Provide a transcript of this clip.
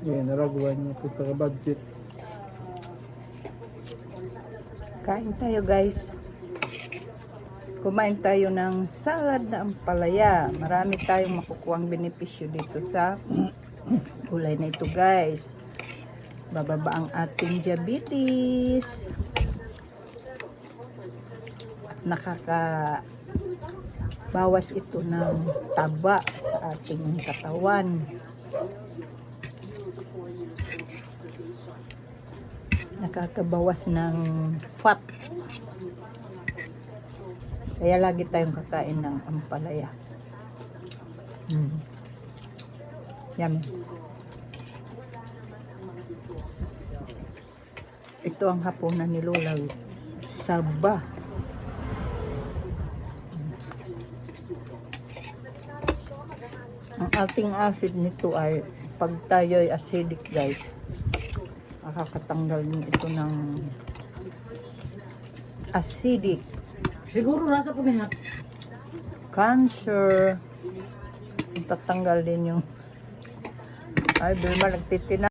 Yan, naragawan niya po sa budget. Kain tayo guys. Kumain tayo ng salad na ampalaya. Marami tayong makukuhang benepisyo dito sa gulay na ito guys. Bababa ang ating diabetes. Nakakabawas ito ng taba sa ating katawan. Nakakabawas ng fat. Kaya lagi tayong kakain ng ampalaya. Yummy. Ito ang hapunan ni Lola. Saba. Ang ating acid nito ay pag tayo ay acidic guys. Nakakatanggal din ito ng acidic. Siguro nasa pumihat. Cancer. Tatanggal din yung ay, Bilma nagtitina.